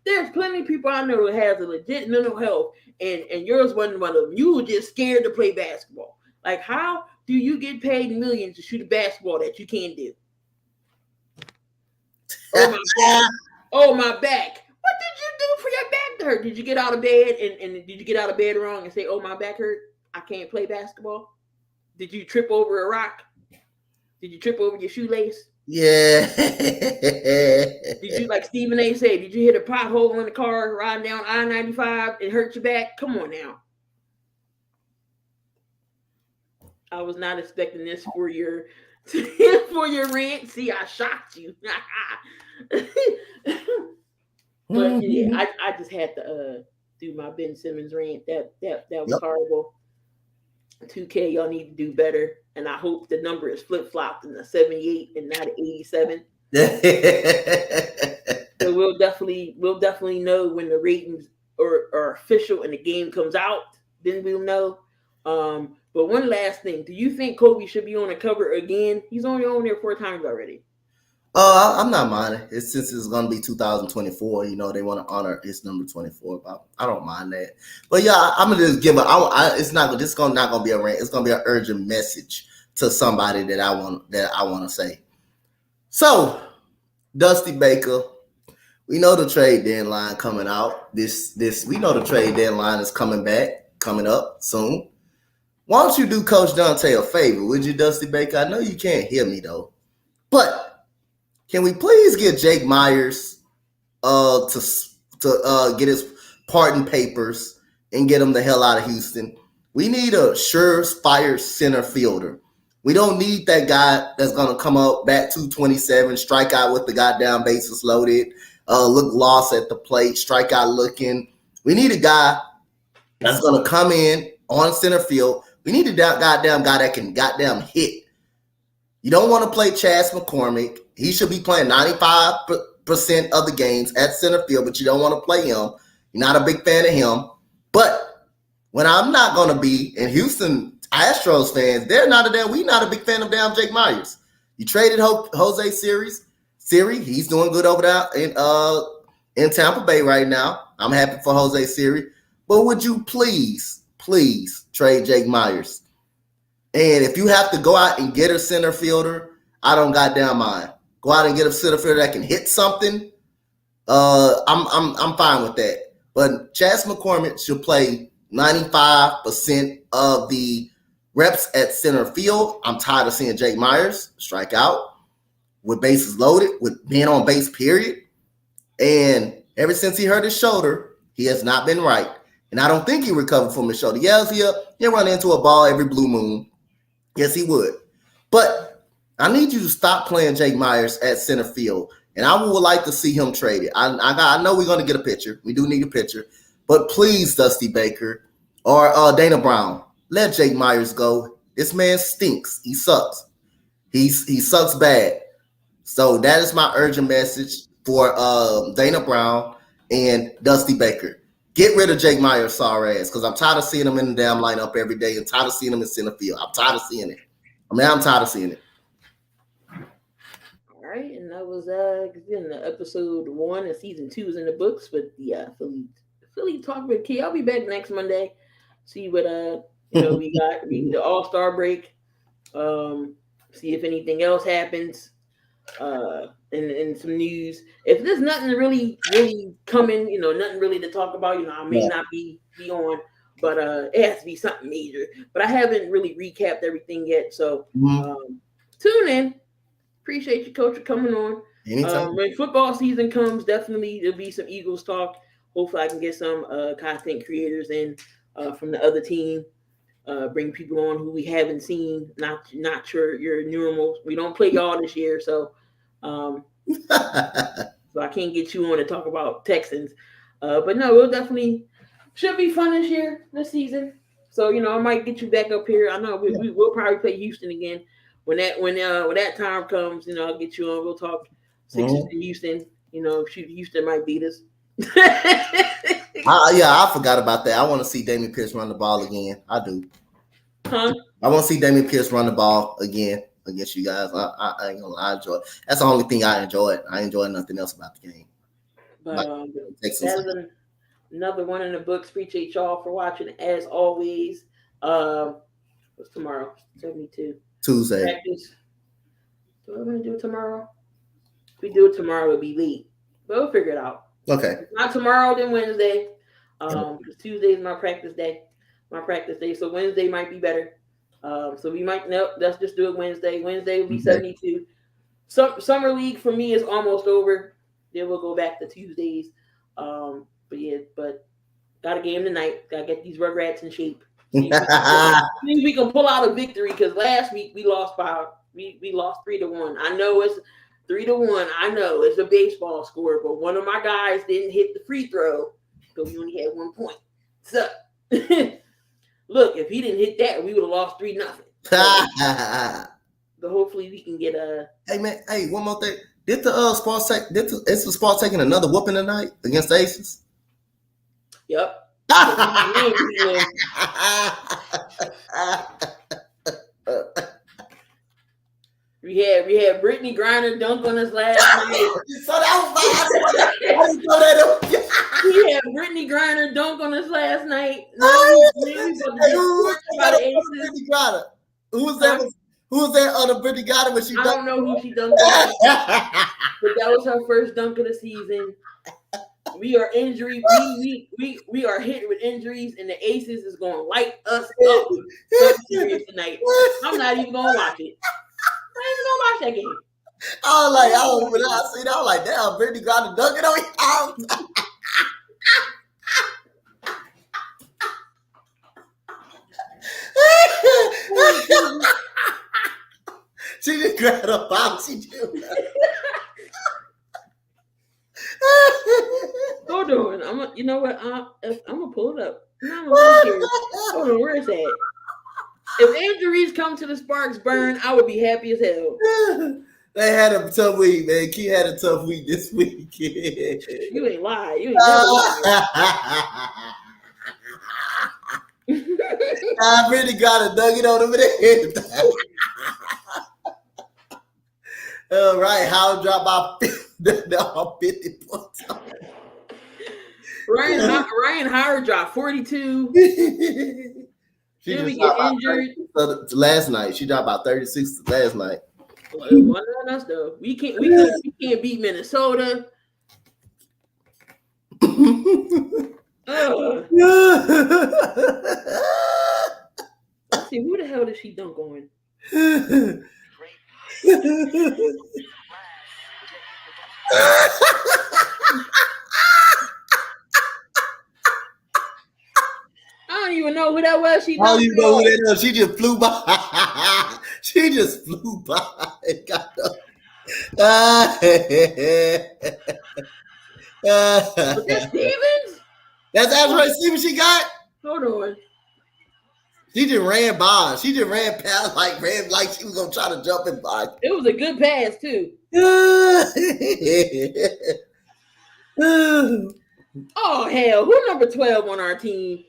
There's plenty of people I know that has a legit mental health, and yours wasn't one of them. You were just scared to play basketball. Like, how do you get paid millions to shoot a basketball that you can't do? Oh, my back. Oh, my back. What did you do for your back to hurt? Did you get out of bed and did you get out of bed wrong and say, oh, my back hurt? I can't play basketball? Did you trip over a rock? Did you trip over your shoelace? Yeah. Did you, like Stephen A. said, did you hit a pothole in the car riding down I-95 and hurt your back? Come on now. I was not expecting this for your for your rant. See, I shocked you. But yeah, Mhm. I just had to do my Ben Simmons rant. That was Yep. horrible. 2K, y'all need to do better. And I hope the number is flip flopped in the 78 and not 87. So we'll definitely know when the ratings are official and the game comes out. Then we'll know. But one last thing, do you think Kobe should be on the cover again? He's only on there 4 times already. I'm not minding. It's since it's gonna be 2024. You know, they want to honor his number 24. But I don't mind that. But yeah, I'm gonna just give it's not. This gonna not gonna be a rant. It's gonna be an urgent message to somebody that I want to say. So, Dusty Baker, we know the trade deadline coming out. This we know the trade deadline is coming up soon. Why don't you do Coach Dante a favor? Would you, Dusty Baker? I know you can't hear me though, but can we please get Jake Myers to get his pardon papers and get him the hell out of Houston? We need a surefire center fielder. We don't need that guy that's gonna come up bat 227, strike out with the goddamn bases loaded, look lost at the plate, strike out looking. We need a guy that's gonna come in on center field. We need a goddamn guy that can goddamn hit. You don't want to play Chas McCormick. He should be playing 95% of the games at center field, but you don't want to play him. You're not a big fan of him. But when I'm not going to be, and Houston Astros fans, we not a big fan of damn Jake Myers. You traded Jose Siri, he's doing good over there in Tampa Bay right now. I'm happy for Jose Siri. But would you please trade Jake Myers? And if you have to go out and get a center fielder, I don't goddamn mind. Go out and get a center fielder that can hit something. I'm fine with that. But Chas McCormick should play 95% of the reps at center field. I'm tired of seeing Jake Myers strike out with bases loaded, with being on base, period. And ever since he hurt his shoulder, he has not been right. And I don't think he recovered from his shoulder. Yes, he'll run into a ball every blue moon. Yes, he would. But I need you to stop playing Jake Myers at center field. And I would like to see him traded. I know we're going to get a pitcher. We do need a pitcher. But please, Dusty Baker or Dana Brown, let Jake Myers go. This man stinks. He sucks. He sucks bad. So that is my urgent message for Dana Brown and Dusty Baker. Get rid of Jake Myers' sorry ass, because I'm tired of seeing him in the damn lineup every day and tired of seeing him in center field. I'm tired of seeing it. I'm tired of seeing it. All right, and that was again the episode 1 and season 2 is in the books. But the Philly talk with Key. I'll be back next Monday. See what we got the All-Star break. See if anything else happens. And some news. If there's nothing really coming, nothing really to talk about, I may not be on, but it has to be something major. But I haven't really recapped everything yet, so tune in. Appreciate you, Coach, for coming on. Anytime. When football season comes, definitely there'll be some Eagles talk. Hopefully, I can get some content creators in from the other team. Bring people on who we haven't seen. Not sure your normals. We don't play y'all this year, so so I can't get you on to talk about Texans. But no, we'll definitely should be fun this season. So I might get you back up here. I know we'll probably play Houston again when that time comes. I'll get you on. We'll talk Sixers in Houston. Shoot, Houston might beat us. I forgot about that. I want to see Damian Pierce run the ball again. I do. Huh? I want to see Damian Pierce run the ball again against you guys. I ain't gonna lie, I enjoy it. That's the only thing I enjoy. I enjoy nothing else about the game. But that's another one in the books. Appreciate y'all for watching as always. What's tomorrow? 72. Tuesday. Practice. What are we gonna do tomorrow? If we do it tomorrow, it'll be late. But we'll figure it out. Okay. If not tomorrow, then Wednesday. Because Tuesday is my practice day. So Wednesday might be better. So we might let's just do it Wednesday. Wednesday will be 72. Summer league for me is almost over. Then we'll go back to Tuesdays. But got a game tonight. Gotta get these Rugrats in shape. See if we can pull out a victory because last week we lost by We lost 3-1. I know it's 3-1. I know it's a baseball score, but one of my guys didn't hit the free throw, so we only had 1 point. So look, if he didn't hit that, we would have lost 3-0. So, but hopefully we can get a. Hey man, hey, one more thing. Did the Sparks take? Is the Sparks taking another whooping tonight against the Aces? Yep. We had Brittany Griner dunk on us last night. So that was We had Brittany Griner dunk on us last night. Who was that? Who was that other Brittany Griner when she? I don't know who she dunked on, but that was her first dunk of the season. We are injury. We are hit with injuries, and the Aces is going to light us up tonight. I'm not even going to watch it. I ain't even going to watch that game. I was like, when I see that, I was like, damn, Brittany Griner dunking on you. She just grabbed her box. She did. Hold on. You know what? I'm gonna pull it up. Hold on, where is that? If injuries come to the Sparks burn, I would be happy as hell. They had a tough week, man. Key had a tough week this week. You ain't lying. You ain't never I really got a nugget on him in the head. All right, Howard dropped by 50 points. Ryan Howard dropped 42. She Did just we get injured last night? She dropped about 36 last night. Well, it wasn't on us though. We can't beat Minnesota. Let's see, who the hell did she dunk on? I don't even know who that was. I don't even know who that was. She just flew by. She just flew by and got up. Was that Stevens? That's Ashley Stevens she got? Hold on. She just ran by. She just ran past, ran like she was gonna try to jump in by. It was a good pass too. Oh hell! Who number 12 on our team?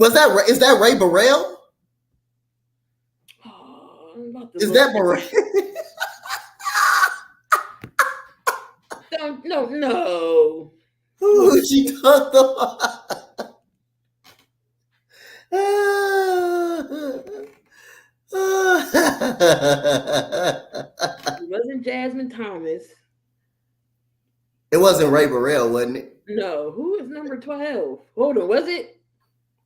Is that Ray Burrell? Oh, is that Burrell? No. Who she talked about? It wasn't Jasmine Thomas. It wasn't Ray Burrell, wasn't it? No. Who is number 12? Hold on. Was it?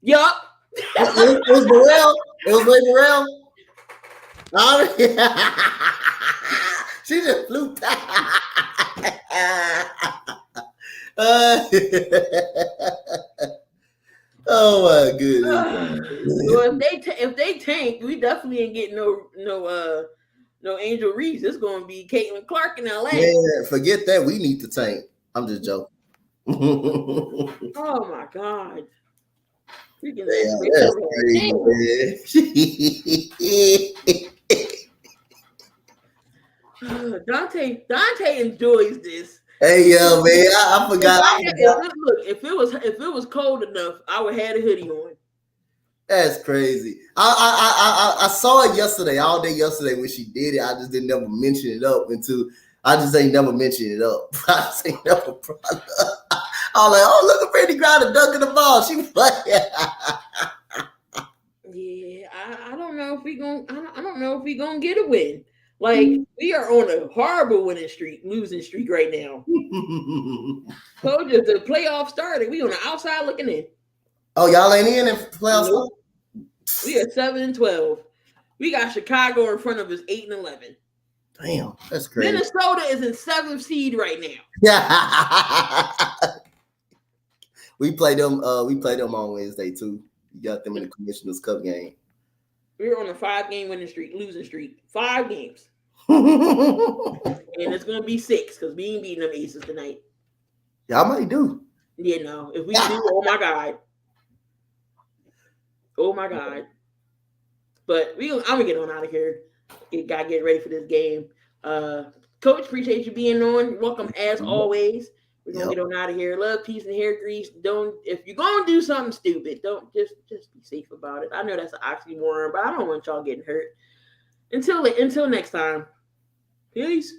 Yup. It was Burrell. It was Ray Burrell. She just flew past. Oh my goodness. So if they tank, we definitely ain't getting no Angel Reese. It's gonna be Caitlin Clark in LA. Yeah, forget that. We need to tank. I'm just joking. Oh my god. Freaking that's crazy, man. Dante enjoys this. Hey yo, man, I forgot. Look, if it was cold enough, I would have a hoodie on. That's crazy. I saw it yesterday, all day yesterday when she did it. I just didn't never mention it up until I just ain't never mentioned it up. I just ain't never brought it up. I was like, oh, look at Brittany Griner dunking the ball. She was like, yeah, I don't know if we gonna get a win. Like, we are on a horrible losing streak right now. Told you the playoff started. We on the outside looking in. Oh, y'all ain't in playoffs? Nope. We are 7-12. We got Chicago in front of us, 8-11. Damn, that's crazy. Minnesota is in 7th seed right now. Yeah. We play them on Wednesday too. You got them in the Commissioner's Cup game. We're on a 5-game losing streak. 5 games. And it's gonna be 6 because we ain't beating them Aces tonight. Y'all might do. Yeah, no. If we do, oh my god. Oh my god. But I'm gonna get on out of here. Gotta get ready for this game. Coach, appreciate you being on. Welcome as always. We're gonna get on out of here. Love, peace, and hair grease. If you're gonna do something stupid, don't just be safe about it. I know that's an oxymoron, but I don't want y'all getting hurt. Until next time. Peace.